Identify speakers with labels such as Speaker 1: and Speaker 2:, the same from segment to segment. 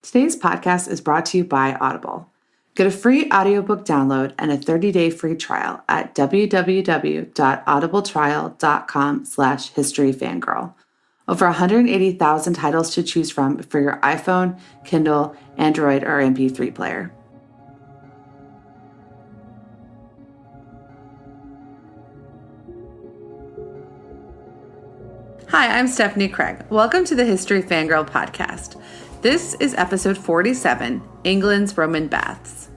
Speaker 1: Today's podcast is brought to you by Audible. Get a free audiobook download and a 30-day free trial at www.audibletrial.com/historyfangirl. Over 180,000 titles to choose from for your iPhone, Kindle, Android, or MP3 player. Hi, I'm Stephanie Craig. Welcome to the History Fangirl podcast. This is episode 47, England's Roman Baths.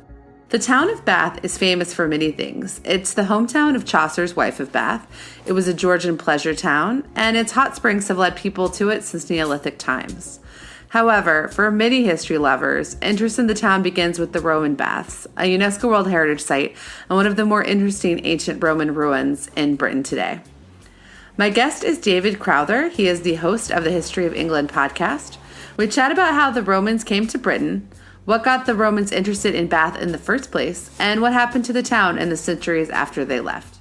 Speaker 1: The town of Bath is famous for many things. It's the hometown of Chaucer's Wife of Bath. It was a Georgian pleasure town, and its hot springs have led people to it since Neolithic times. However, for many history lovers, interest in the town begins with the Roman Baths, a UNESCO World Heritage Site and one of the more interesting ancient Roman ruins in Britain today. My guest is David Crowther. He is the host of the History of England podcast. We chat about how the Romans came to Britain, what got the Romans interested in Bath in the first place, and what happened to the town in the centuries after they left.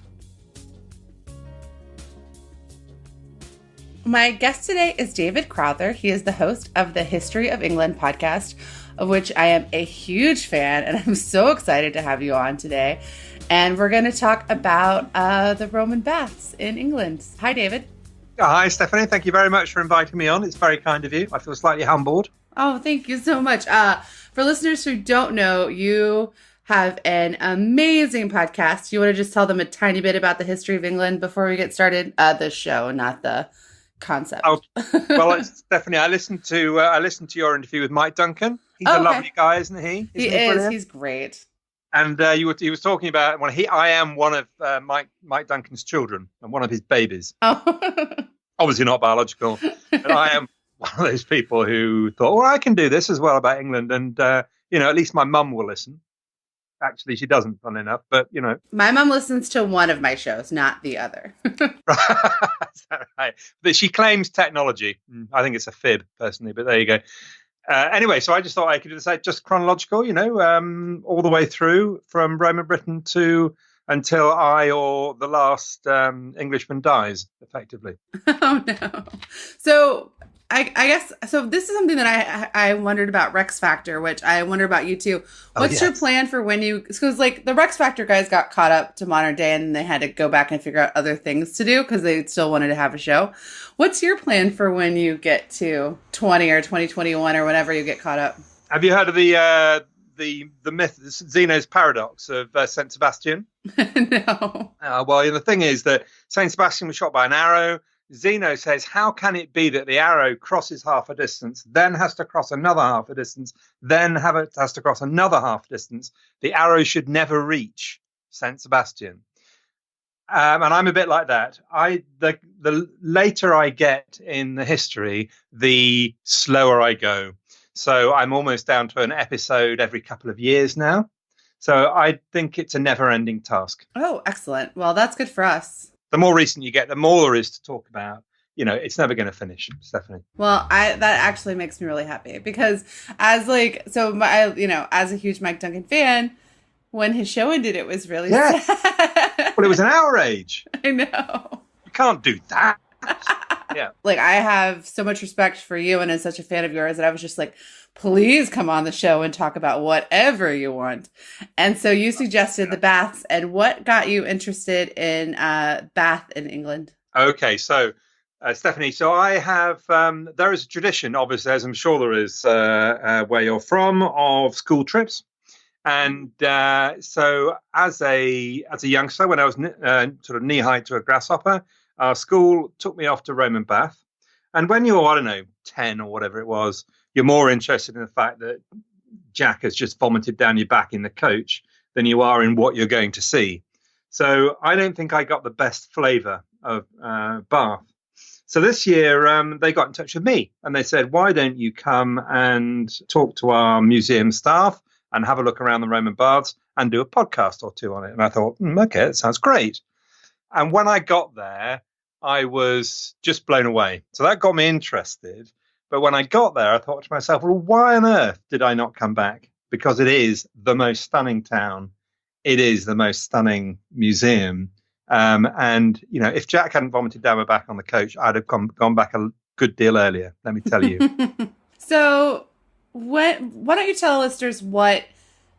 Speaker 1: My guest today is David Crowther. He is the host of the History of England podcast, of which I am a huge fan, and I'm so excited to have you on today. And we're going to talk about the Roman baths in England. Hi, David.
Speaker 2: Hi, Stephanie. Thank you very much for inviting me on. It's very kind of you. I feel slightly humbled.
Speaker 1: Oh, thank you so much. For listeners who don't know, you have an amazing podcast. You want to just tell them a tiny bit about the history of England before we get started? The show, not the concept.
Speaker 2: Oh, well, Stephanie, I listened to your interview with Mike Duncan. He's a lovely guy, isn't he?
Speaker 1: He is. He's great.
Speaker 2: And he was talking about I am one of Mike Duncan's children and one of his babies. Oh. Obviously not biological, but I am one of those people who thought, well, I can do this as well about England. And, at least my mum will listen. Actually, she doesn't, fun enough, but,
Speaker 1: My mum listens to one of my shows, not the other.
Speaker 2: Right. But she claims technology. I think it's a fib, personally, but there you go. Anyway, so I just thought I could say just chronological, all the way through from Roman Britain to until I or the last Englishman dies, effectively.
Speaker 1: Oh, no. So I guess, so this is something that I wondered about Rex Factor, which I wonder about you too. What's your plan for when because the Rex Factor guys got caught up to modern day and they had to go back and figure out other things to do because they still wanted to have a show. What's your plan for when you get to 20 or 2021 or whenever you get caught up?
Speaker 2: Have you heard of the myth, Zeno's paradox of Saint Sebastian?
Speaker 1: No.
Speaker 2: Well, the thing is that Saint Sebastian was shot by an arrow. Zeno says, how can it be that the arrow crosses half a distance, then has to cross another half a distance, then has to cross another half distance? The arrow should never reach Saint Sebastian. And I'm a bit like that. The later I get in the history, the slower I go. So I'm almost down to an episode every couple of years now. So I think it's a never-ending task.
Speaker 1: Oh, excellent. Well, that's good for us.
Speaker 2: The more recent you get, the more there is to talk about. It's never going to finish, Stephanie.
Speaker 1: Well, that actually makes me really happy because as a huge Mike Duncan fan, when his show ended, it was really sad.
Speaker 2: Well, it was an outrage.
Speaker 1: I know.
Speaker 2: You can't do that. Yeah.
Speaker 1: I have so much respect for you and I'm such a fan of yours that I was just like, please come on the show and talk about whatever you want. And so you suggested the baths. And what got you interested in Bath in England?
Speaker 2: Okay, so Stephanie, so I have, there is a tradition, obviously, as I'm sure there is where you're from, of school trips. And so as a youngster, when I was sort of knee high to a grasshopper, our school took me off to Roman Bath. And when you're, 10 or whatever it was, you're more interested in the fact that Jack has just vomited down your back in the coach than you are in what you're going to see. So I don't think I got the best flavour of Bath. So this year they got in touch with me and they said, why don't you come and talk to our museum staff and have a look around the Roman Baths and do a podcast or two on it? And I thought, okay, that sounds great. And when I got there, I was just blown away. So that got me interested. But when I got there, I thought to myself, well, why on earth did I not come back? Because it is the most stunning town. It is the most stunning museum. And, if Jack hadn't vomited down my back on the coach, I'd have gone back a good deal earlier, let me tell you.
Speaker 1: So why don't you tell listeners what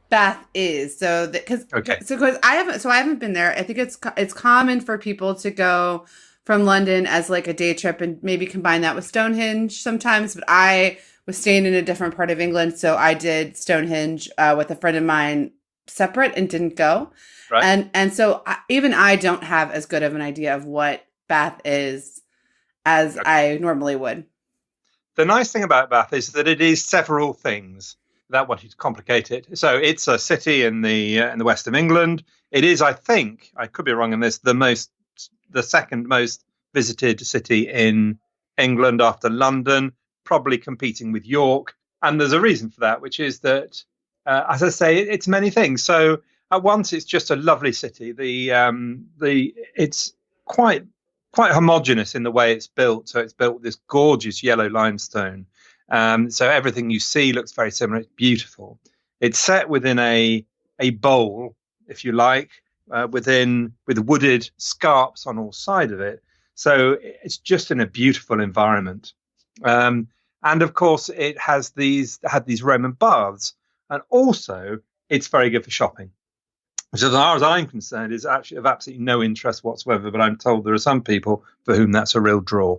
Speaker 1: Bath is? So that because I haven't been there. I think it's common for people to go from London as like a day trip and maybe combine that with Stonehenge sometimes. But I was staying in a different part of England, so I did Stonehenge with a friend of mine separate and didn't go.
Speaker 2: Right.
Speaker 1: And so even I don't have as good of an idea of what Bath is as I normally would.
Speaker 2: The nice thing about Bath is that it is several things, without wanting to complicate it. So it's a city in the west of England. It is, I think, I could be wrong in this, the second most visited city in England after London, probably competing with York. And there's a reason for that, which is that, as I say, it's many things. So at once, it's just a lovely city. It's quite homogenous in the way it's built. So it's built with this gorgeous yellow limestone. So everything you see looks very similar. It's beautiful. It's set within a bowl, if you like, with wooded scarps on all sides of it. So it's just in a beautiful environment. And of course, it had these Roman baths, and also it's very good for shopping, which, as far as I'm concerned, is actually of absolutely no interest whatsoever. But I'm told there are some people for whom that's a real draw.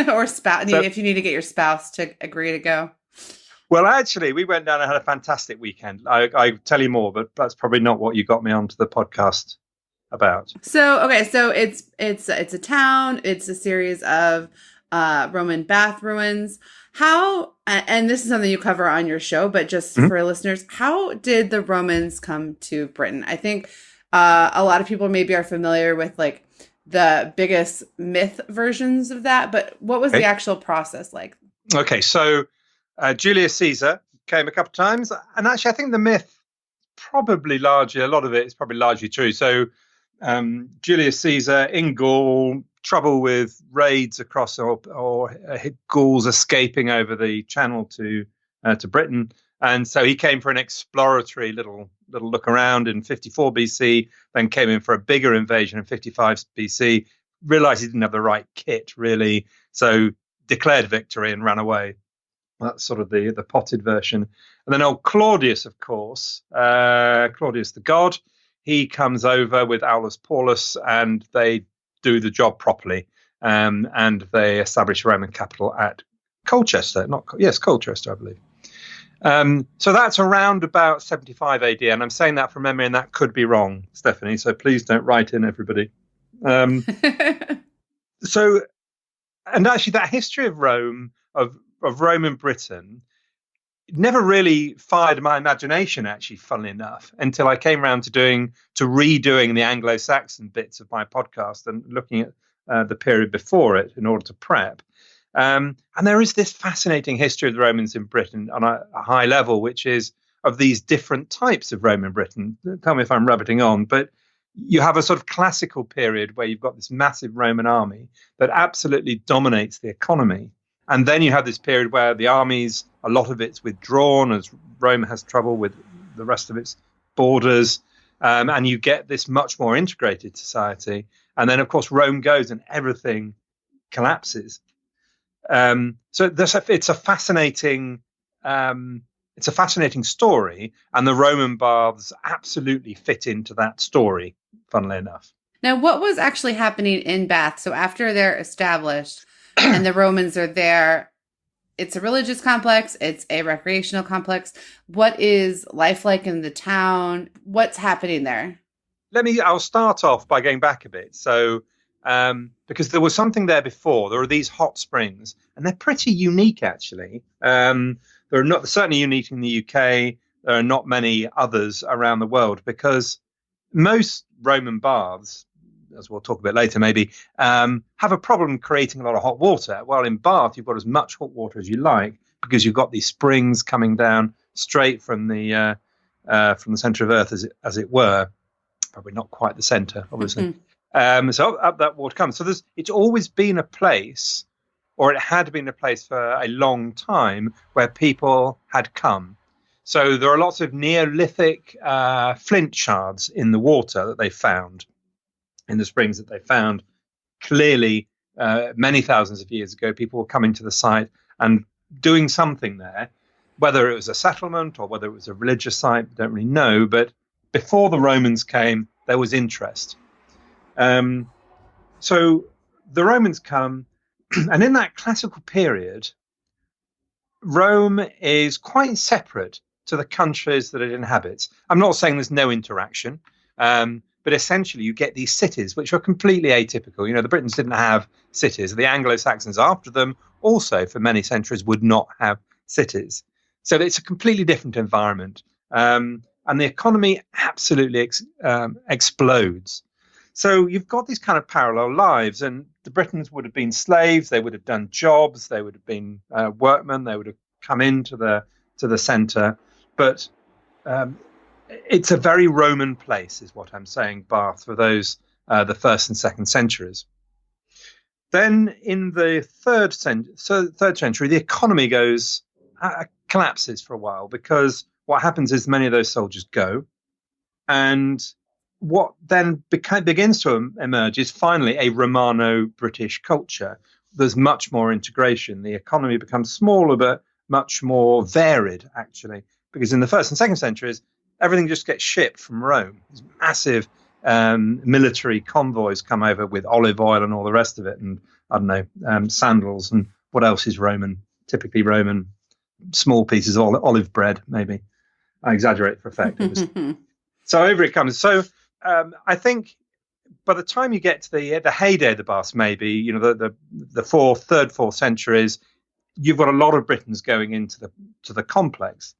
Speaker 1: Or spouse, if you need to get your spouse to agree to go.
Speaker 2: Well, actually, we went down and had a fantastic weekend. I tell you more, but that's probably not what you got me onto the podcast about.
Speaker 1: So it's a town. It's a series of Roman bath ruins. How, and this is something you cover on your show, but just for listeners, how did the Romans come to Britain? I think a lot of people maybe are familiar with like the biggest myth versions of that, but what was the actual process like?
Speaker 2: Okay, so Julius Caesar came a couple of times, and actually I think the myth a lot of it is probably largely true. So Julius Caesar in Gaul, trouble with raids across or Gauls escaping over the channel to Britain, and so he came for an exploratory little look around in 54 BC, then came in for a bigger invasion in 55 BC, realized he didn't have the right kit really, so declared victory and ran away. That's sort of the potted version. And then old Claudius, of course, Claudius the god, he comes over with Aulus Paulus, and they do the job properly, and they establish a Roman capital at Colchester. Colchester, I believe. So that's around about 75 AD, and I'm saying that from memory, and that could be wrong, Stephanie. So please don't write in, everybody. So, and actually, that history of Rome, of Roman Britain, never really fired my imagination, actually, funnily enough, until I came around to redoing the Anglo-Saxon bits of my podcast and looking at the period before it in order to prep. And there is this fascinating history of the Romans in Britain on a high level, which is of these different types of Roman Britain. Tell me if I'm rabbiting on, but you have a sort of classical period where you've got this massive Roman army that absolutely dominates the economy. And then you have this period where the armies, a lot of it's withdrawn as Rome has trouble with the rest of its borders. And you get this much more integrated society. And then, of course, Rome goes and everything collapses. So it's a fascinating story. And the Roman baths absolutely fit into that story, funnily enough.
Speaker 1: Now, what was actually happening in Bath? So after they're established and the Romans are there, it's a religious complex. It's a recreational complex. What is life like in the town? What's happening there?
Speaker 2: I'll start off by going back a bit. So, because there was something there before, there are these hot springs, and they're pretty unique, actually. They're certainly unique in the UK. There are not many others around the world, because most Roman baths, as we'll talk a bit later maybe, have a problem creating a lot of hot water. Well, in Bath, you've got as much hot water as you like, because you've got these springs coming down straight from the center of Earth, as it were. Probably not quite the center, obviously. So up that water comes. So it's always been a place, or it had been a place for a long time, where people had come. So there are lots of Neolithic flint shards in the water that they found, in the springs that they found. Clearly, many thousands of years ago, people were coming to the site and doing something there. Whether it was a settlement or whether it was a religious site, we don't really know. But before the Romans came, there was interest. So the Romans come, and in that classical period, Rome is quite separate to the countries that it inhabits. I'm not saying there's no interaction, but essentially you get these cities, which are completely atypical. The Britons didn't have cities. The Anglo-Saxons after them also, for many centuries, would not have cities. So it's a completely different environment. And the economy absolutely explodes. So you've got these kind of parallel lives, and the Britons would have been slaves. They would have done jobs. They would have been workmen. They would have come into the center. But it's a very Roman place, is what I'm saying, Bath, for those the first and second centuries. Then in the third century, the economy collapses for a while, because what happens is many of those soldiers go, and what then begins to emerge is finally a Romano-British culture. There's much more integration. The economy becomes smaller, but much more varied, actually, because in the first and second centuries, everything just gets shipped from Rome. These massive military convoys come over with olive oil and all the rest of it, and I don't know, sandals and what else is Roman, typically Roman, small pieces of olive bread, maybe. I exaggerate for effect. So over it comes. So I think by the time you get to the heyday of the Baths, maybe, the third, fourth centuries, you've got a lot of Britons going into the complex.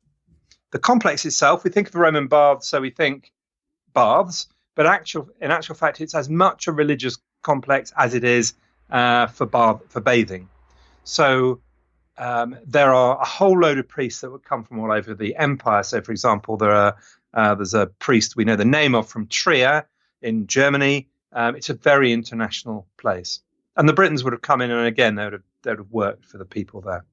Speaker 2: The complex itself, we think of the Roman baths, so we think baths, but in actual fact, it's as much a religious complex as it is for bathing. So there are a whole load of priests that would come from all over the empire. So, for example, there's a priest we know the name of from Trier in Germany. It's a very international place, and the Britons would have come in, and again they would have worked for the people there.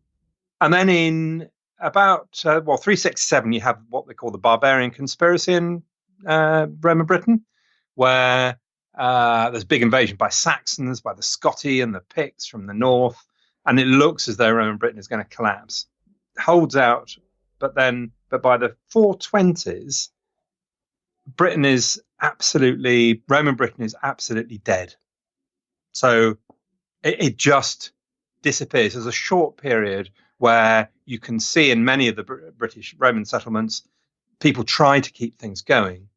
Speaker 2: And then in about 367, you have what they call the Barbarian Conspiracy in Roman Britain, where there's a big invasion by Saxons, by the Scotti and the Picts from the north, and it looks as though Roman Britain is going to collapse. It holds out, but by the 420s, Roman Britain is absolutely dead. So it just disappears. There's a short period where you can see in many of the British Roman settlements, people try to keep things going.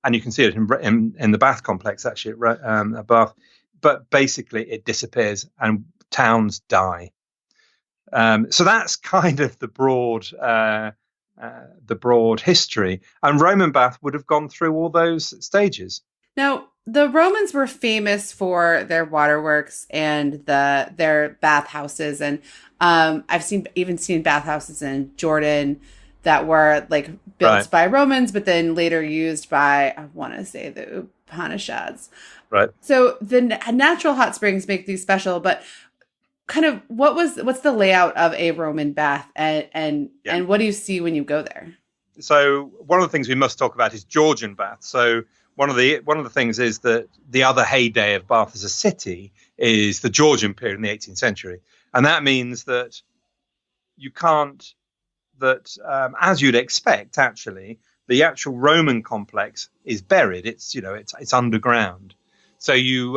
Speaker 2: And you can see it in the Bath complex, actually, at Bath. But basically, it disappears and towns die. So that's kind of the broad history. And Roman Bath would have gone through all those stages.
Speaker 1: Now, the Romans were famous for their waterworks and their bathhouses, and I've seen bathhouses in Jordan that were like built by Romans, but then later used by, I want to say, the Upanishads.
Speaker 2: Right.
Speaker 1: So the natural hot springs make these special, but kind of what's the layout of a Roman bath, and what do you see when you go there?
Speaker 2: So one of the things we must talk about is Georgian Baths. So one of the things is that the other heyday of Bath as a city is the Georgian period in the 18th century. And that means that as you'd expect, actually, the actual Roman complex is buried. It's underground. So you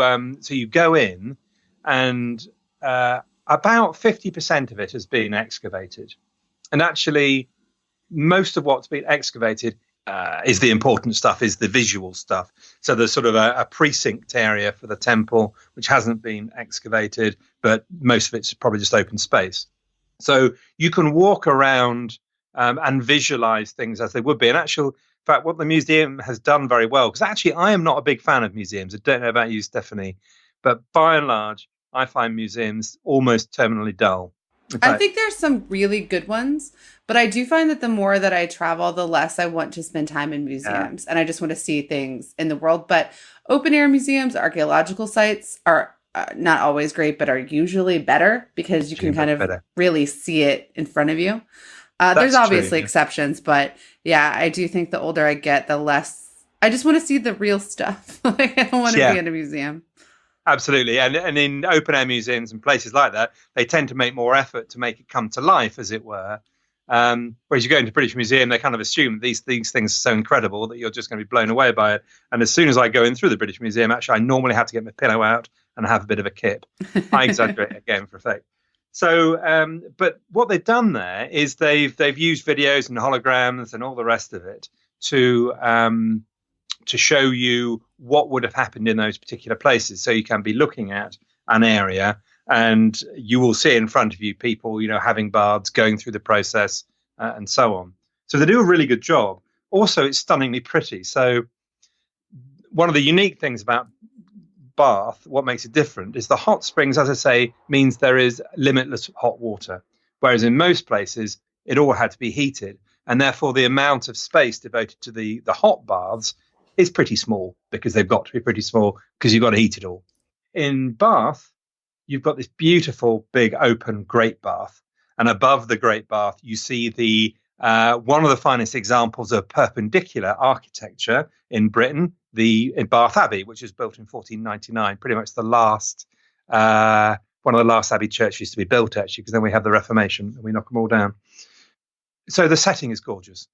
Speaker 2: go in, and about 50% of it has been excavated. And actually, most of what's been excavated is the important stuff, is the visual stuff. So there's sort of a precinct area for the temple, which hasn't been excavated, but most of it's probably just open space. So you can walk around and visualize things as they would be. In actual fact, what the museum has done very well, because actually I am not a big fan of museums. I don't know about you, Stephanie, but by and large, I find museums almost terminally dull.
Speaker 1: I think there's some really good ones, but I do find that the more that I travel, the less I want to spend time in museums. And I just want to see things in the world. But open air museums, archaeological sites are not always great, but are usually better because you can kind of really see it in front of you. There's obviously exceptions, but yeah, I do think the older I get, the less I just want to see the real stuff. I don't want to be in a museum.
Speaker 2: Absolutely. And in open air museums and places like that, they tend to make more effort to make it come to life, as it were. Whereas you go into British Museum, they kind of assume these things are so incredible that you're just going to be blown away by it. And as soon as I go in through the British Museum, actually, I normally have to get my pillow out and have a bit of a kip. I exaggerate again for effect. So, but what they've done there is they've used videos and holograms and all the rest of it to show you what would have happened in those particular places. So you can be looking at an area, and you will see in front of you people, having baths, going through the process, and so on. So they do a really good job. Also, it's stunningly pretty. So one of the unique things about Bath, what makes it different, is the hot springs, as I say, means there is limitless hot water, whereas in most places it all had to be heated, and therefore the amount of space devoted to the hot baths is pretty small, because they've got to be pretty small because you've got to heat it all. In Bath, you've got this beautiful big open great bath, and above the great bath you see the one of the finest examples of perpendicular architecture in Britain, in Bath Abbey, which was built in 1499, pretty much the last one of the last abbey churches to be built, actually, because then we have the Reformation and we knock them all down. So the setting is gorgeous.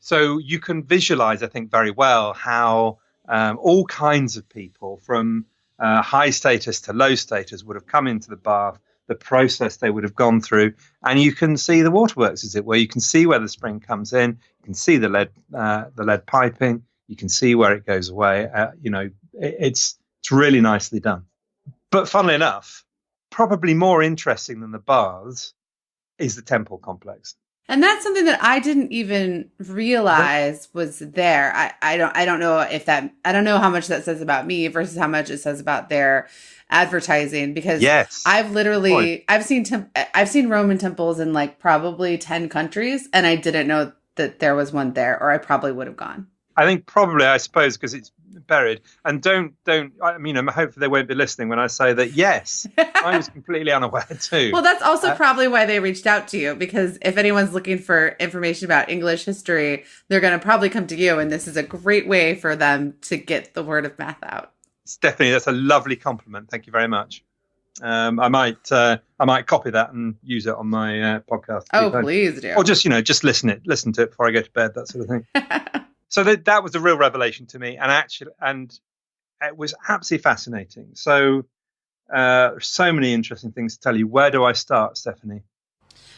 Speaker 2: So you can visualize, I think, very well how all kinds of people from high status to low status would have come into the bath, the process they would have gone through, and you can see the waterworks, as it were. You can see where the spring comes in, you can see the lead piping, you can see where it goes away. It's really nicely done. But funnily enough, probably more interesting than the baths is the temple complex.
Speaker 1: And that's something that I didn't even realize was there. I don't know I don't know how much that says about me versus how much it says about their advertising, because
Speaker 2: yes,
Speaker 1: I've seen Roman temples in like probably 10 countries, and I didn't know that there was one there, or I probably would have gone.
Speaker 2: I suppose because it's buried. And hopefully they won't be listening when I say that, yes, I was completely unaware too.
Speaker 1: Well, that's also probably why they reached out to you, because if anyone's looking for information about English history, they're going to probably come to you, and this is a great way for them to get the word of mouth out.
Speaker 2: Stephanie, that's a lovely compliment. Thank you very much. I might copy that and use it on my podcast.
Speaker 1: Oh, please do.
Speaker 2: Or just listen to it before I go to bed, that sort of thing. So that was a real revelation to me, and it was absolutely fascinating. So so many interesting things to tell you. Where do I start, Stephanie?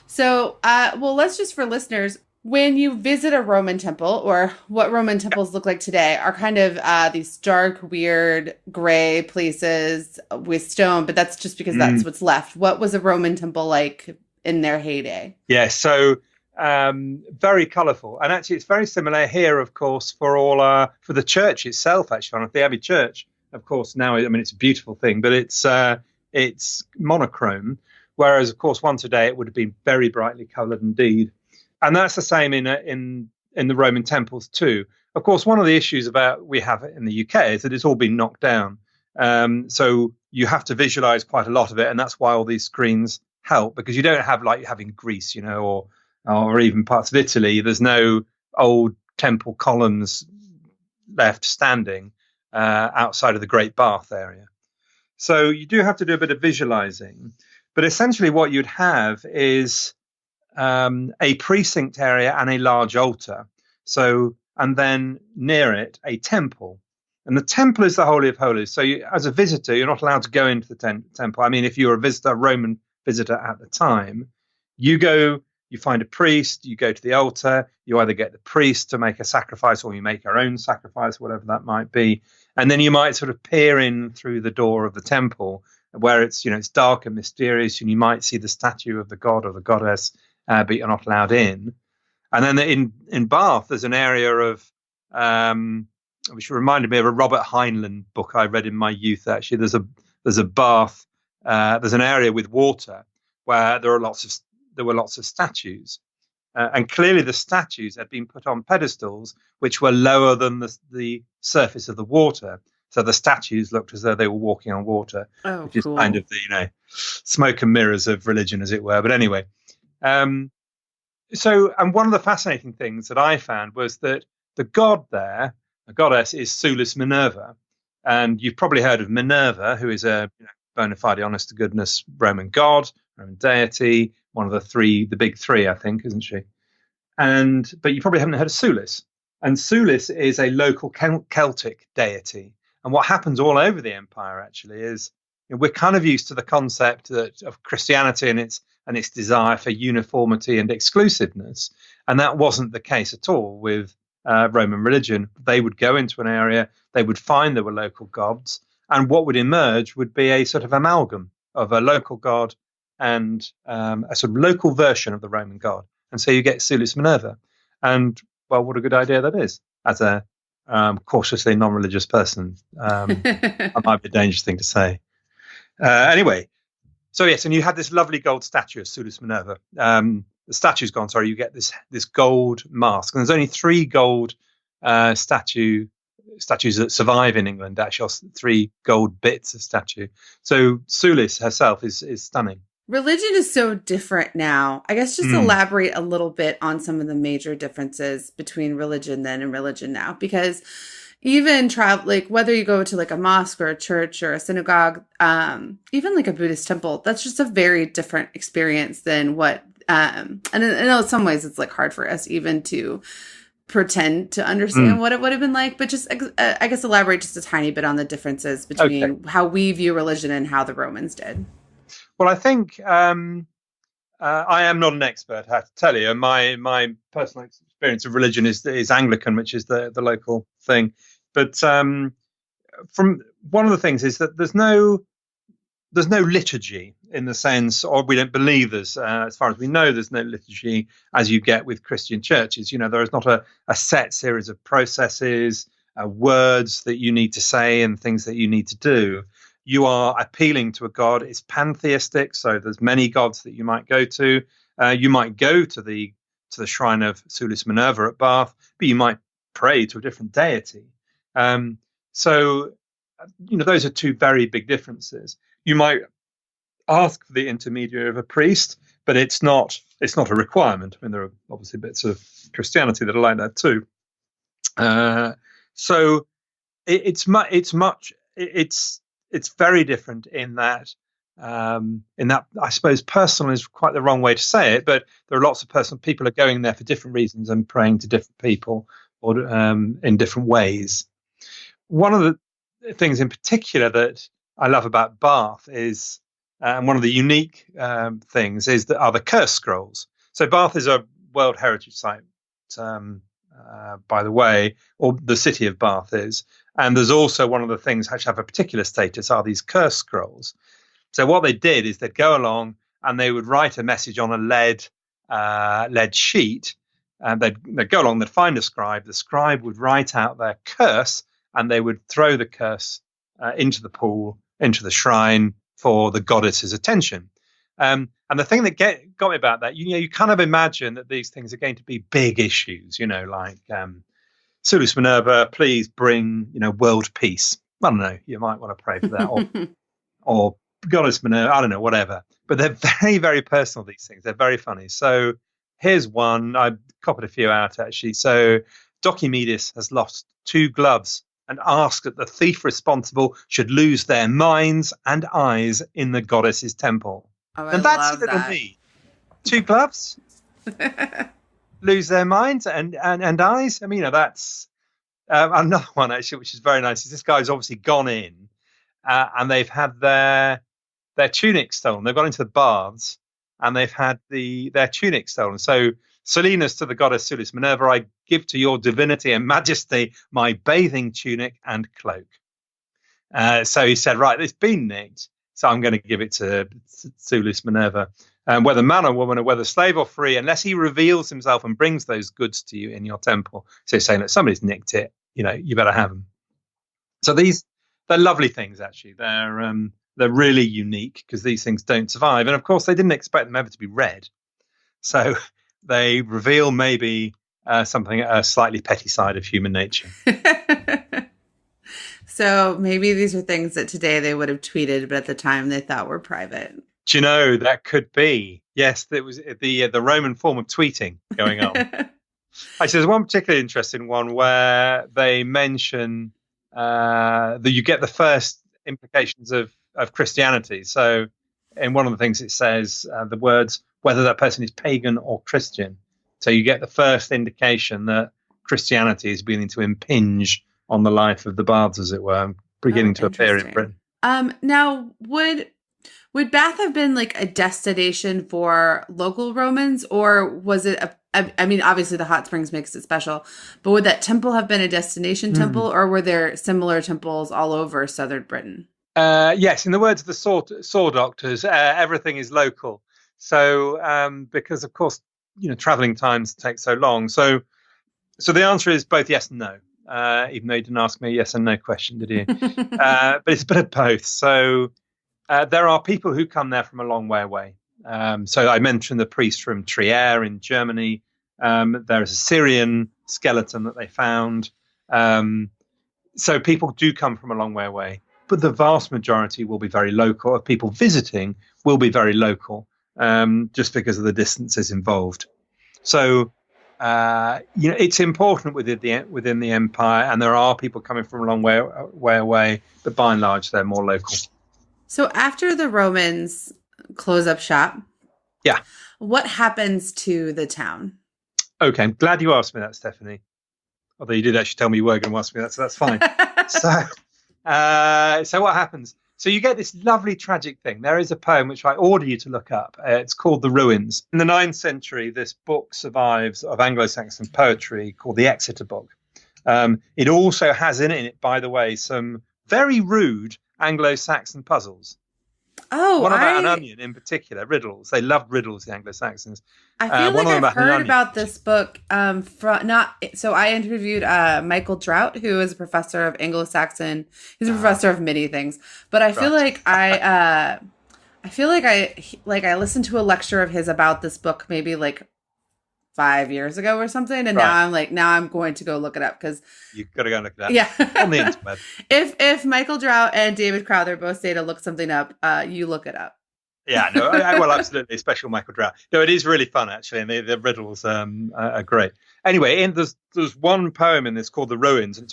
Speaker 1: So, let's just, for listeners, when you visit a Roman temple, or what Roman temples look like today, are kind of these dark, weird, gray places with stone, but that's just because that's what's left. What was a Roman temple like in their heyday? Yeah,
Speaker 2: so very colourful. And actually, it's very similar here, of course, for the church itself, actually, on the Abbey Church. Of course, now, it's a beautiful thing, but it's monochrome, whereas, of course, once a day, it would have been very brightly coloured indeed. And that's the same in the Roman temples too. Of course, one of the issues we have in the UK is that it's all been knocked down. So you have to visualize quite a lot of it. And that's why all these screens help, because you don't have like you have in Greece, or even parts of Italy. There's no old temple columns left standing outside of the Great Bath area. So you do have to do a bit of visualizing. But essentially what you'd have is a precinct area and a large altar. So, and then near it, a temple. And the temple is the Holy of Holies. So as a visitor, you're not allowed to go into the temple. If you're a Roman visitor at the time, you go, you find a priest, you go to the altar, you either get the priest to make a sacrifice or you make your own sacrifice, whatever that might be. And then you might sort of peer in through the door of the temple where it's dark and mysterious, and you might see the statue of the god or the goddess, but you're not allowed in. And then in Bath, there's an area of, which reminded me of a Robert Heinlein book I read in my youth. Actually, there's a bath, there's an area with water where there were lots of statues, and clearly the statues had been put on pedestals which were lower than the surface of the water. So the statues looked as though they were walking on water, which is kind of the smoke and mirrors of religion, as it were. But anyway. And one of the fascinating things that I found was that the goddess is Sulis Minerva. And you've probably heard of Minerva, who is a bona fide, honest-to-goodness Roman god, Roman deity, one of the big three, I think, isn't she? But you probably haven't heard of Sulis. And Sulis is a local Celtic deity. And what happens all over the empire actually is, we're kind of used to the concept of Christianity and its desire for uniformity and exclusiveness, and that wasn't the case at all with Roman religion. They would go into an area, they would find there were local gods, and what would emerge would be a sort of amalgam of a local god and a sort of local version of the Roman god. And so you get Sulis Minerva. And, well, what a good idea that is as a cautiously non-religious person. That might be a dangerous thing to say. Anyway, so yes, and you had this lovely gold statue of Sulis Minerva. The statue's gone, sorry, you get this gold mask. And there's only 3 gold statues that survive in England, actually, 3 gold bits of statue. So Sulis herself is stunning.
Speaker 1: Religion is so different now. I guess just elaborate a little bit on some of the major differences between religion then and religion now, because even like whether you go to like a mosque or a church or a synagogue, even like a Buddhist temple, that's just a very different experience than what, and in some ways it's like hard for us even to pretend to understand what it would have been like, but just, I guess, elaborate just a tiny bit on the differences between how we view religion and how the Romans did.
Speaker 2: Well, I think I am not an expert, I have to tell you. My personal experience of religion is Anglican, which is the local thing. But from one of the things is that there's no liturgy in the sense, or we don't believe there's, as far as we know, there's no liturgy as you get with Christian churches. There is not a set series of processes, words that you need to say and things that you need to do. You are appealing to a god. It's pantheistic, so there's many gods that you might go to. You might go to the shrine of Sulis Minerva at Bath, but you might pray to a different deity. So those are 2 very big differences. You might ask for the intermediary of a priest, but it's not a requirement. I mean, there are obviously bits of Christianity that are like that too. So it's very different in that I suppose personal is quite the wrong way to say it, but there are lots of personal people are going there for different reasons and praying to different people or in different ways. One of the things in particular that I love about Bath is, and one of the unique things are the curse scrolls. So Bath is a World Heritage Site, by the way, or the city of Bath is. And there's also one of the things which have a particular status are these curse scrolls. So what they did is they'd go along and they would write a message on a lead sheet. And they'd go along, they'd find a scribe. The scribe would write out their curse and they would throw the curse into the pool, into the shrine for the goddess's attention. And the thing that got me about that, you kind of imagine that these things are going to be big issues, like Sulis Minerva, please bring, world peace. I don't know, you might want to pray for that, or Goddess Minerva, I don't know, whatever. But they're very, very personal, these things. They're very funny. So here's one. I copied a few out, actually. So Dokimedes has lost 2 gloves and asked that the thief responsible should lose their minds and eyes in the goddess's temple.
Speaker 1: Oh,
Speaker 2: and that's a little neat. 2 gloves? Lose their minds and eyes? I mean, that's another one, actually, which is very nice. Is this guy's obviously gone in and they've had their tunic stolen. They've gone into the baths and they've had their tunic stolen. So Salinas to the goddess Sulis Minerva, I give to your divinity and majesty my bathing tunic and cloak. So he said, right, it's been nicked, so I'm going to give it to Sulis Minerva. Whether man or woman, or whether slave or free, unless he reveals himself and brings those goods to you in your temple. So he's saying that somebody's nicked it, you better have them. So they're lovely things, actually. They're really unique because these things don't survive. And of course, they didn't expect them ever to be read. So they reveal maybe something, a slightly petty side of human nature.
Speaker 1: So maybe these are things that today they would have tweeted, but at the time they thought were private.
Speaker 2: Do you know, that could be. Yes, there was the Roman form of tweeting going on. Actually, there's one particularly interesting one where they mention that you get the first implications of Christianity. So in one of the things it says the words, whether that person is pagan or Christian. So you get the first indication that Christianity is beginning to impinge on the life of the baths, as it were, beginning to appear in Britain.
Speaker 1: Now, would Bath have been like a destination for local Romans, or was it I mean, obviously the hot springs makes it special, but would that temple have been a destination temple, or were there similar temples all over southern Britain?
Speaker 2: Yes, in the words of the saw doctors, everything is local. So, because of course, traveling times take so long. So the answer is both yes and no. Even though you didn't ask me a yes and no question, did you? But it's a bit of both. So there are people who come there from a long way away. So I mentioned the priest from Trier in Germany. There is a Syrian skeleton that they found. So people do come from a long way away. But the vast majority will be very local. Of people visiting will be very local, just because of the distances involved. So, it's important within the empire, and there are people coming from a long way away. But by and large, they're more local. So
Speaker 1: after the Romans close up shop,
Speaker 2: yeah,
Speaker 1: what happens to the town?
Speaker 2: Okay, I'm glad you asked me that, Stephanie. Although you did actually tell me you were going to ask me that, so that's fine. So what happens? So you get this lovely tragic thing. There is a poem which I order you to look up. It's called The Ruins. In the 9th century, this book survives of Anglo-Saxon poetry called the Exeter Book. It also has in it, by the way, some very rude Anglo-Saxon puzzles.
Speaker 1: Oh,
Speaker 2: one about an onion in particular, riddles. They loved riddles, the Anglo-Saxons.
Speaker 1: I feel like I've heard about this book. So I interviewed Michael Drout, who is a professor of Anglo-Saxon. He's a professor of many things, but I feel like I listened to a lecture of his about this book maybe like 5 years ago or something, and now I'm going to go look it up because
Speaker 2: you've got to go and look it up.
Speaker 1: Yeah,
Speaker 2: on the internet.
Speaker 1: If Michael Drout and David Crowther both say to look something up, you look it up.
Speaker 2: Yeah, no, well, absolutely, special Michael Drout. No, it is really fun actually, and the riddles are great. Anyway, there's one poem in this called "The Ruins," and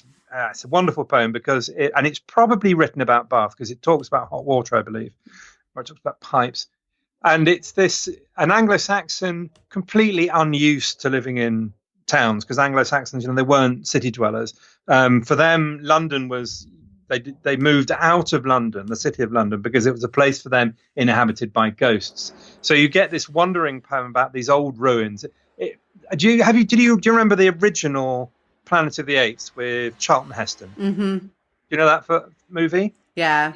Speaker 2: it's a wonderful poem because it's probably written about Bath because it talks about hot water, I believe, or it talks about pipes. And it's an Anglo-Saxon completely unused to living in towns because Anglo-Saxons, they weren't city dwellers. For them, London was, they moved out of London, the city of London, because it was a place for them inhabited by ghosts. So you get this wandering poem about these old ruins. Do you remember the original Planet of the Apes with Charlton Heston?
Speaker 1: Mm-hmm.
Speaker 2: Do you know that movie?
Speaker 1: Yeah.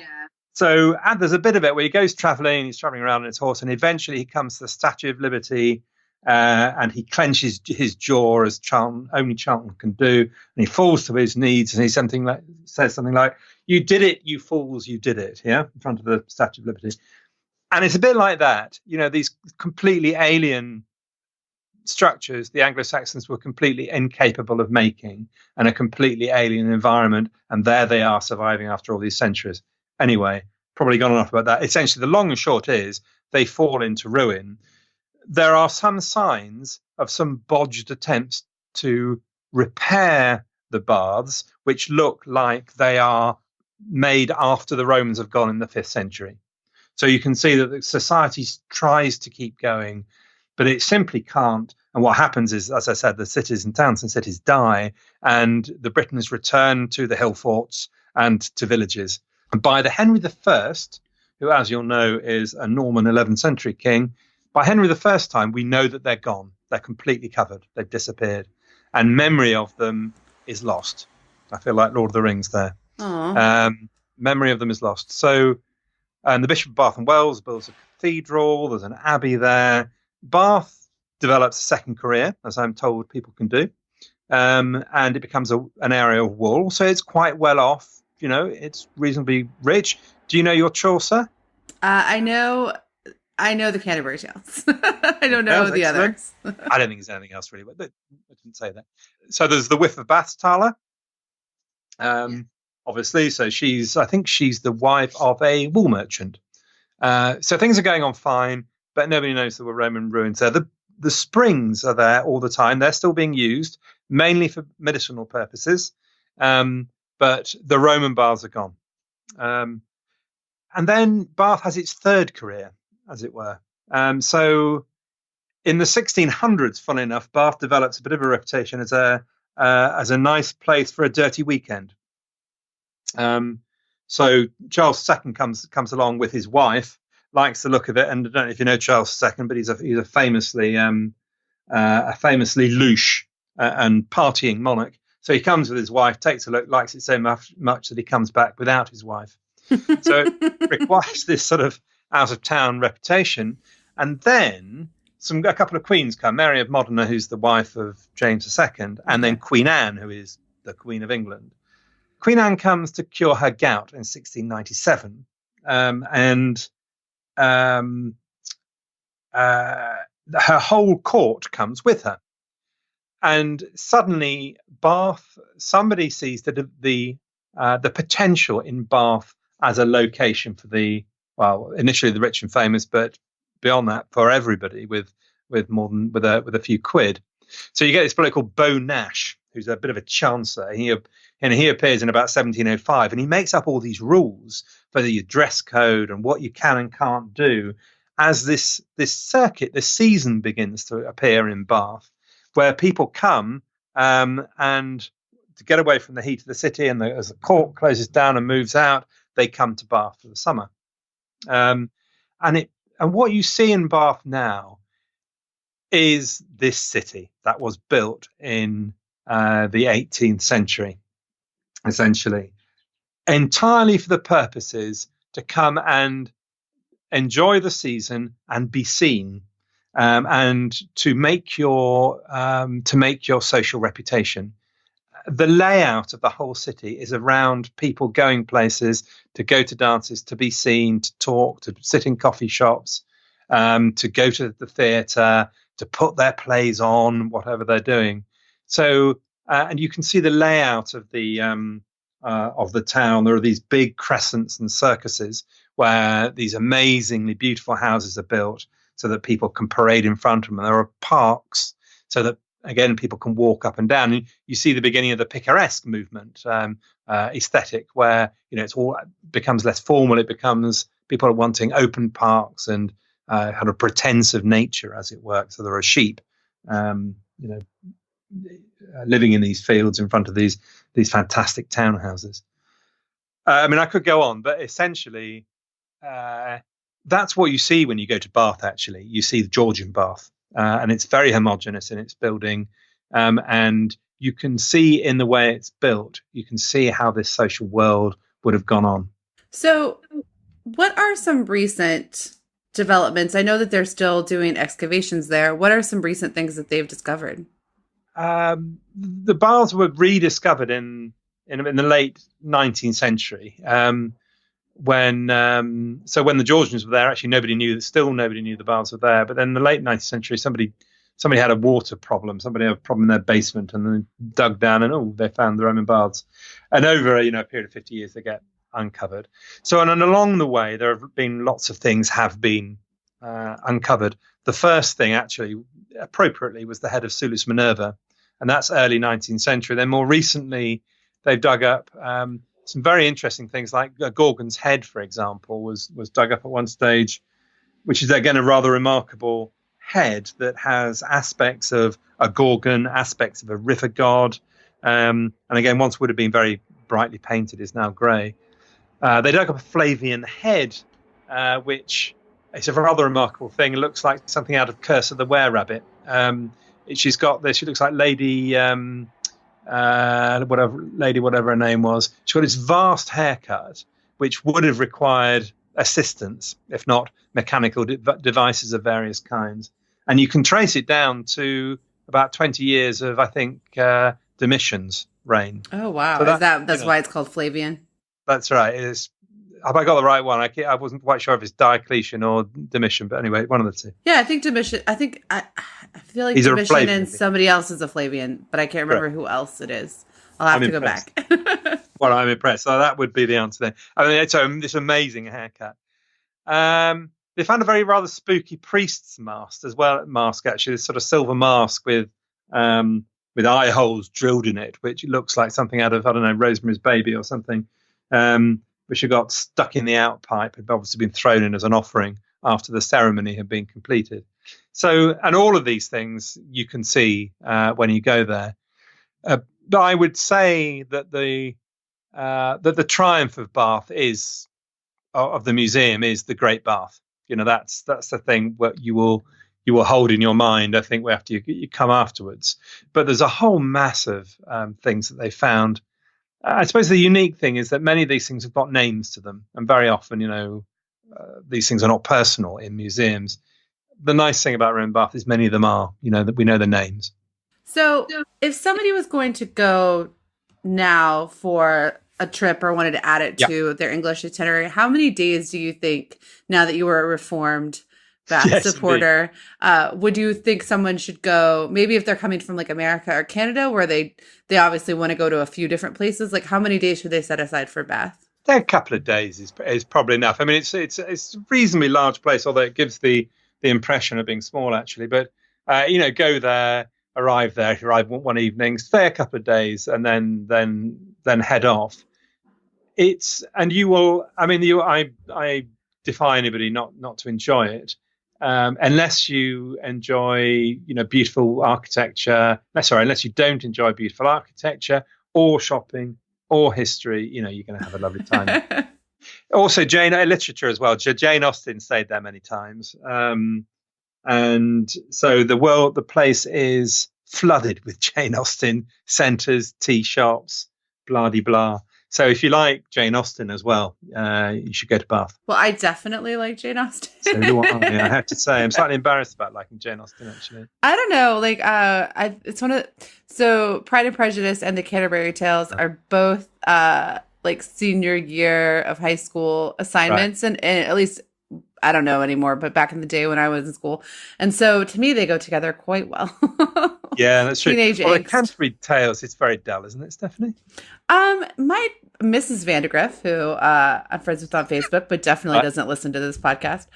Speaker 2: So there's a bit of it where he goes traveling, he's traveling around on his horse, and eventually he comes to the Statue of Liberty, and he clenches his jaw as only Charlton can do, and he falls to his knees, and he says something like, "You did it, you fools, you did it," yeah, in front of the Statue of Liberty. And it's a bit like that, these completely alien structures the Anglo-Saxons were completely incapable of making, and a completely alien environment, and there they are surviving after all these centuries. Anyway, probably gone enough about that. Essentially, the long and short is they fall into ruin. There are some signs of some bodged attempts to repair the baths, which look like they are made after the Romans have gone in the 5th century. So you can see that the society tries to keep going, but it simply can't. And what happens is, as I said, the cities and towns and cities die, and the Britons return to the hill forts and to villages. And by the Henry I, who, as you'll know, is a Norman 11th century king, by Henry I's time, we know that they're gone. They're completely covered. They've disappeared. And memory of them is lost. I feel like Lord of the Rings there. Memory of them is lost. So the Bishop of Bath and Wells builds a cathedral. There's an abbey there. Bath develops a second career, as I'm told people can do. And it becomes an area of wool. So it's quite well off. It's reasonably rich. Do you know your Chaucer?
Speaker 1: I know the Canterbury Tales. I don't know the others.
Speaker 2: I don't think there's anything else really, but I didn't say that. So there's the Whiff of Bath's Tala. Obviously, so I think she's the wife of a wool merchant. So things are going on fine, but nobody knows there were Roman ruins there. The springs are there all the time. They're still being used, mainly for medicinal purposes. But the Roman baths are gone. And then Bath has its third career, as it were. So In the 1600s, funnily enough, Bath develops a bit of a reputation as a nice place for a dirty weekend. So Charles II comes along with his wife, likes the look of it, and I don't know if you know Charles II, but he's a famously louche and partying monarch. So he comes with his wife, takes a look, likes it so much that he comes back without his wife. So it requires this sort of out of town reputation, and then a couple of queens come, Mary of Modena, who's the wife of James II, and then Queen Anne, who is the Queen of England. Queen Anne comes to cure her gout in 1697, and her whole court comes with her. And suddenly, Bath, somebody sees the potential in Bath as a location for initially the rich and famous, but beyond that for everybody with a few quid. So you get this bloke called Beau Nash, who's a bit of a chancer. He appears in about 1705, and he makes up all these rules for the dress code and what you can and can't do as this circuit, this season begins to appear in Bath, where people come and to get away from the heat of the city, and as the court closes down and moves out, they come to Bath for the summer. And what you see in Bath now is this city that was built in the 18th century, essentially, entirely for the purposes to come and enjoy the season and be seen, and to make your social reputation. The layout of the whole city is around people going places, to go to dances, to be seen, to talk, to sit in coffee shops, to go to the theatre, to put their plays on, whatever they're doing. So, and you can see the layout of the town. There are these big crescents and circuses where these amazingly beautiful houses are built so that people can parade in front of them. And there are parks so that, again, people can walk up and down. And you see the beginning of the picaresque movement, aesthetic, where it's all becomes less formal. It becomes people are wanting open parks and kind of pretense of nature, as it were. So there are sheep, living in these fields in front of these fantastic townhouses. I could go on, but essentially, that's what you see when you go to Bath. Actually, you see the Georgian Bath. And it's very homogenous in its building, and you can see in the way it's built, you can see how this social world would have gone on. So
Speaker 1: what are some recent developments? I know that they're still doing excavations there. What are some recent things that they've discovered?
Speaker 2: The baths were rediscovered in the late 19th century. When the Georgians were there, actually nobody knew the baths were there. But then in the late 19th century, somebody had a water problem. Somebody had a problem in their basement, and then dug down, and they found the Roman baths. And over a period of 50 years, they get uncovered. So, and along the way, there have been lots of things have been uncovered. The first thing, actually, appropriately, was the head of Suez Minerva, and that's early 19th century. Then more recently, they've dug up some very interesting things, like a Gorgon's head, for example, was dug up at one stage, which is again a rather remarkable head that has aspects of a Gorgon, aspects of a river god, and again, once would have been very brightly painted, is now grey. They dug up a Flavian head, which is a rather remarkable thing. It looks like something out of Curse of the Were-Rabbit. She looks like Lady. Whatever her name was, she got this vast haircut, which would have required assistance, if not mechanical devices of various kinds. And you can trace it down to about 20 years of, I think, Domitian's reign.
Speaker 1: Oh, wow. So that's why it's called Flavian?
Speaker 2: That's right. It is. Have I got the right one? I wasn't quite sure if it's Diocletian or Domitian, but anyway, one of the two.
Speaker 1: Yeah, I think Domitian. I feel like Domitian and somebody else is a Flavian, but I can't remember who else it is. I'll have to go back.
Speaker 2: Well, I'm impressed. So that would be the answer then. It's this amazing haircut. They found a very rather spooky priest's mask as well. Mask, actually, this sort of silver mask with eye holes drilled in it, which looks like something out of, I don't know, Rosemary's Baby or something. Which had got stuck in the outpipe, had obviously been thrown in as an offering after the ceremony had been completed. So, and all of these things you can see when you go there. But I would say that the triumph of Bath is of the museum is the Great Bath. That's the thing what you will hold in your mind, I think, after you come afterwards. But there's a whole mass of things that they found. I suppose the unique thing is that many of these things have got names to them, and very often, these things are not personal in museums. The nice thing about Roman Bath is many of them are, that we know the names.
Speaker 1: So if somebody was going to go now for a trip or wanted to add it to their English itinerary, how many days do you think, now that you were a reformed Bath supporter, would you think someone should go, maybe if they're coming from like America or Canada, where they obviously want to go to a few different places, like how many days should they set aside for Bath?
Speaker 2: A couple of days is probably enough. I mean, it's a reasonably large place, although it gives the impression of being small, actually. But, go there, arrive there, if you arrive one evening, stay a couple of days, and then head off. I defy anybody not to enjoy it, unless you enjoy, beautiful architecture. Unless you don't enjoy beautiful architecture or shopping or history, you're going to have a lovely time. Also, literature as well. Jane Austen stayed there many times, and so the place is flooded with Jane Austen centres, tea shops, blah de blah. So if you like Jane Austen as well, you should go to Bath.
Speaker 1: Well, I definitely like Jane Austen.
Speaker 2: So do I. I have to say, I'm slightly embarrassed about liking Jane Austen, actually.
Speaker 1: I don't know. It's so Pride and Prejudice and the Canterbury Tales are both senior year of high school assignments, right. and at least I don't know anymore, but back in the day when I was in school, and so to me they go together quite well.
Speaker 2: Yeah, that's true.
Speaker 1: Teenage
Speaker 2: angst.
Speaker 1: The
Speaker 2: Canterbury Tales, it's very dull, isn't it, Stephanie?
Speaker 1: My Mrs. Vandergriff, who I'm friends with on Facebook, but definitely doesn't listen to this podcast,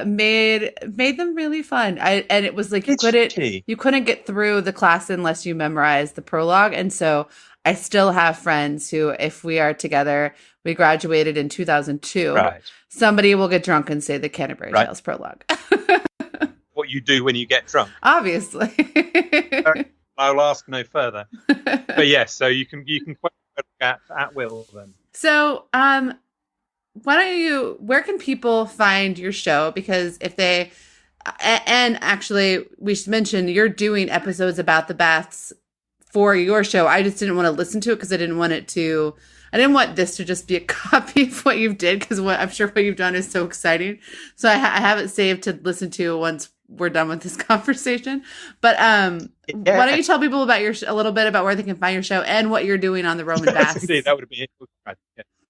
Speaker 1: made them really fun. And it was like you couldn't get through the class unless you memorized the prologue, and so I still have friends who, if we are together, we graduated in 2002. Right. Somebody will get drunk and say the Canterbury Tales prologue.
Speaker 2: What you do when you get drunk.
Speaker 1: Obviously.
Speaker 2: I'll ask no further. But yes, so you can quote at will then. So,
Speaker 1: where can people find your show? Because if they, and actually we should mention you're doing episodes about the baths for your show. I just didn't want to listen to it because I didn't want this to just be a copy of what you've did, because I'm sure what you've done is so exciting. So I have it saved to listen to once we're done with this conversation. But why don't you tell people about a little bit about where they can find your show and what you're doing on the Roman Baths?
Speaker 2: Indeed, that would be it.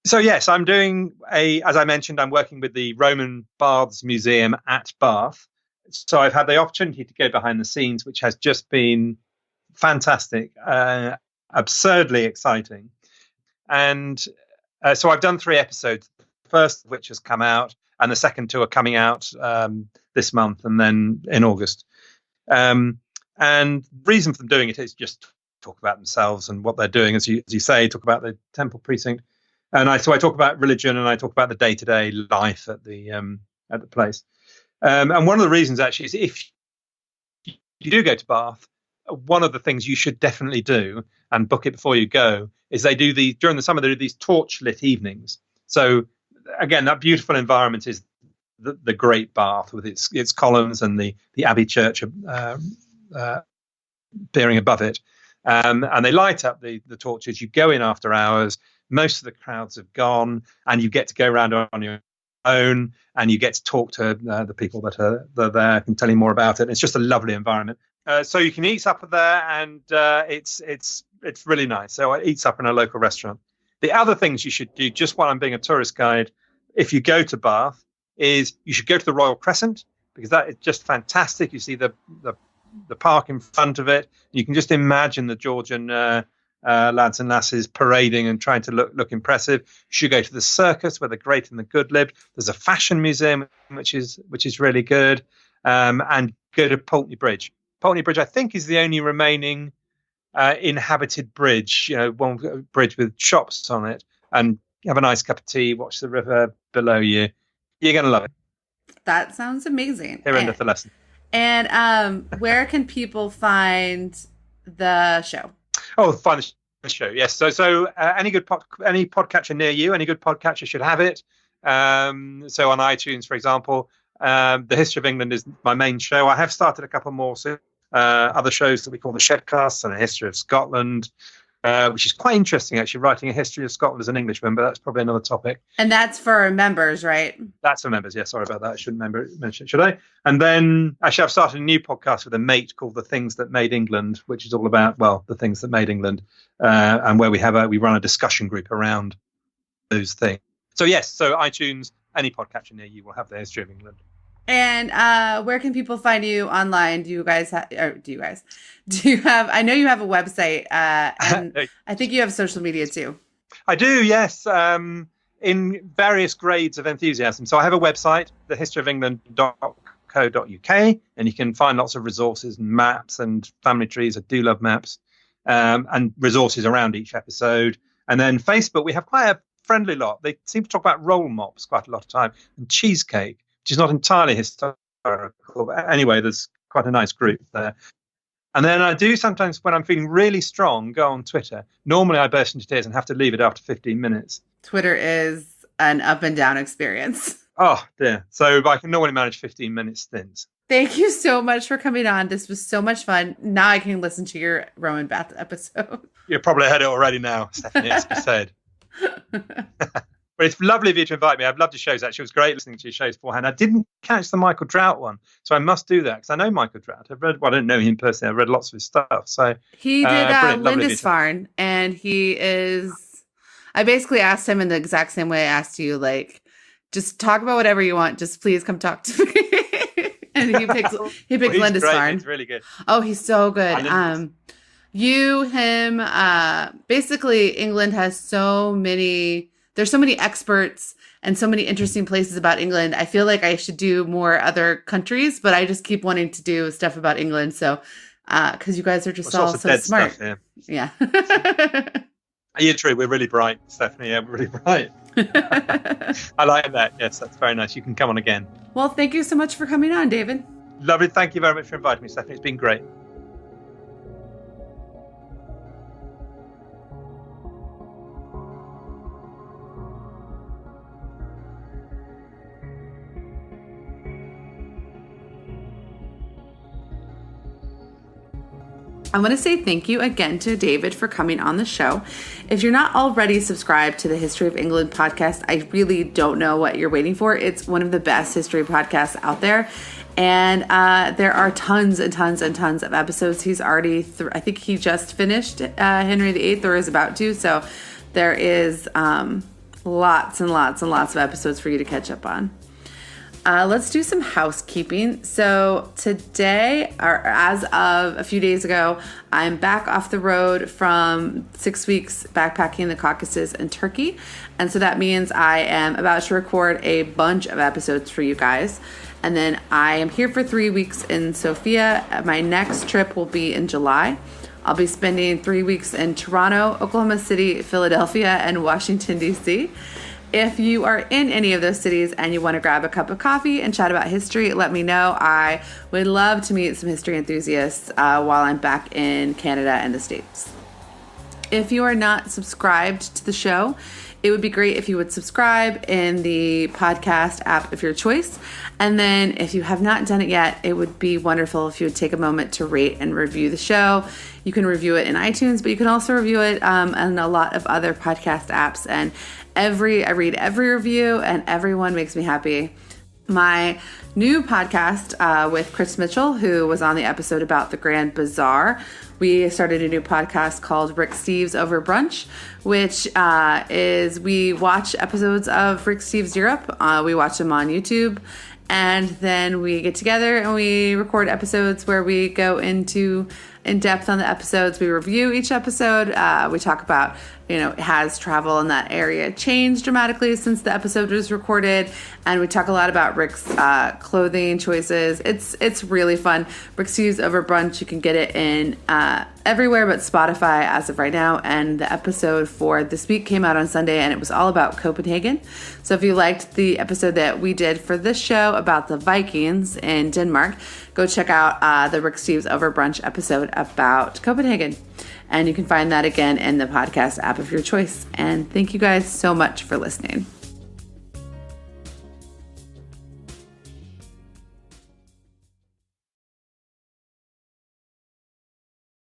Speaker 2: So yes, I'm doing as I mentioned, I'm working with the Roman Baths Museum at Bath. So I've had the opportunity to go behind the scenes, which has just been fantastic, absurdly exciting. And so I've done 3 episodes, the first of which has come out, and the second 2 are coming out this month and then in August. And the reason for them doing it is just talk about themselves and what they're doing, as you say, talk about the temple precinct. And so I talk about religion, and I talk about the day-to-day life at the place. And one of the reasons actually is if you do go to Bath, one of the things you should definitely do, and book it before you go, is during the summer they do these torch-lit evenings. So again, that beautiful environment is the Great Bath with its columns and the Abbey Church peering above it, and they light up the torches. You go in after hours. Most of the crowds have gone, and you get to go around on your own, and you get to talk to the people that are there and tell you more about it. It's just a lovely environment. So you can eat supper there, and it's really nice. So I eat supper in a local restaurant. The other things you should do, just while I'm being a tourist guide, if you go to Bath, is you should go to the Royal Crescent, because that is just fantastic. You see the park in front of it. You can just imagine the Georgian lads and lasses parading and trying to look impressive. You should go to the circus where the great and the good lived. There's a fashion museum which is really good, and go to Pulteney Bridge. Pulteney Bridge, I think, is the only remaining inhabited bridge. One bridge with shops on it, and have a nice cup of tea, watch the river below you. You're going to love it.
Speaker 1: That sounds amazing.
Speaker 2: Here endeth the lesson.
Speaker 1: And where can people find the show?
Speaker 2: Oh, find the show. Yes. So any any podcatcher near you, any good podcatcher should have it. So on iTunes, for example, The History of England is my main show. I have started a couple more other shows that we call the Shedcasts and a History of Scotland, which is quite interesting, actually, writing a history of Scotland as an Englishman, but that's probably another topic.
Speaker 1: And that's for members, right? That's
Speaker 2: for members, yeah. Sorry about that. I shouldn't mention it, should I? And then, actually, I've started a new podcast with a mate called The Things That Made England, which is all about, well, the things that made England, and where we run a discussion group around those things. So, yes, so iTunes, any podcatcher near you will have the History of England.
Speaker 1: And where can people find you online? Do you have, I know you have a website, and I think you have social media too.
Speaker 2: I do, yes, in various grades of enthusiasm. So I have a website, thehistoryofengland.co.uk, and you can find lots of resources and maps and family trees. I do love maps, and resources around each episode. And then Facebook, we have quite a friendly lot. They seem to talk about roll mops quite a lot of time, and cheesecake, which is not entirely historical. But anyway, there's quite a nice group there. And then I do sometimes, when I'm feeling really strong, go on Twitter. Normally I burst into tears and have to leave it after 15 minutes.
Speaker 1: Twitter is an up and down experience.
Speaker 2: Oh, dear. So I can normally manage 15-minute stints.
Speaker 1: Thank you so much for coming on. This was so much fun. Now I can listen to your Roman Bath episode.
Speaker 2: You've probably heard it already now, Stephanie, as you said. But it's lovely of you to invite me. I've loved your shows, actually. It was great listening to your shows beforehand. I didn't catch the Michael Drout one, so I must do that because I know Michael Drout. I don't know him personally. I've read lots of his stuff. So
Speaker 1: he did Lindisfarne, and he is. I basically asked him in the exact same way I asked you, like, just talk about whatever you want. Just please come talk to me. And he picks Lindisfarne.
Speaker 2: He's really good.
Speaker 1: Oh, he's so good. Basically, England has so many. There's so many experts and so many interesting places about England. I feel like I should do more other countries, but I just keep wanting to do stuff about England. So, because you guys are just all so smart.
Speaker 2: Stuff,
Speaker 1: yeah.
Speaker 2: You're true. We're really bright, Stephanie. Yeah, we're really bright. I like that. Yes, that's very nice. You can come on again.
Speaker 1: Well, thank you so much for coming on, David.
Speaker 2: Lovely. Thank you very much for inviting me, Stephanie. It's been great.
Speaker 1: I want to say thank you again to David for coming on the show. If you're not already subscribed to the History of England podcast, I really don't know what you're waiting for. It's one of the best history podcasts out there. And there are tons and tons and tons of episodes. He's already, I think he just finished Henry VIII or is about to. So there is lots and lots and lots of episodes for you to catch up on. Let's do some housekeeping. So today, or as of a few days ago, I'm back off the road from 6 weeks backpacking the Caucasus and Turkey. And so that means I am about to record a bunch of episodes for you guys. And then I am here for 3 weeks in Sofia. My next trip will be in July. I'll be spending 3 weeks in Toronto, Oklahoma City, Philadelphia, and Washington, D.C. If you are in any of those cities and you want to grab a cup of coffee and chat about history, let me know. I would love to meet some history enthusiasts while I'm back in Canada and the States. If you are not subscribed to the show, it would be great if you would subscribe in the podcast app of your choice. And then if you have not done it yet, it would be wonderful if you would take a moment to rate and review the show. You can review it in iTunes, but you can also review it on a lot of other podcast apps. And I read every review, and everyone makes me happy. My new podcast with Chris Mitchell, who was on the episode about the Grand Bazaar, we started a new podcast called Rick Steves Over Brunch, which is we watch episodes of Rick Steves Europe. We watch them on YouTube, and then we get together and we record episodes where we go in depth on the episodes. We review each episode. We talk about, has travel in that area changed dramatically since the episode was recorded? And we talk a lot about Rick's clothing choices. It's really fun. Rick Steves Over Brunch. You can get it in everywhere but Spotify as of right now. And the episode for this week came out on Sunday, and it was all about Copenhagen. So if you liked the episode that we did for this show about the Vikings in Denmark, go check out the Rick Steves Over Brunch episode about Copenhagen. And you can find that again in the podcast app of your choice. And thank you guys so much for listening.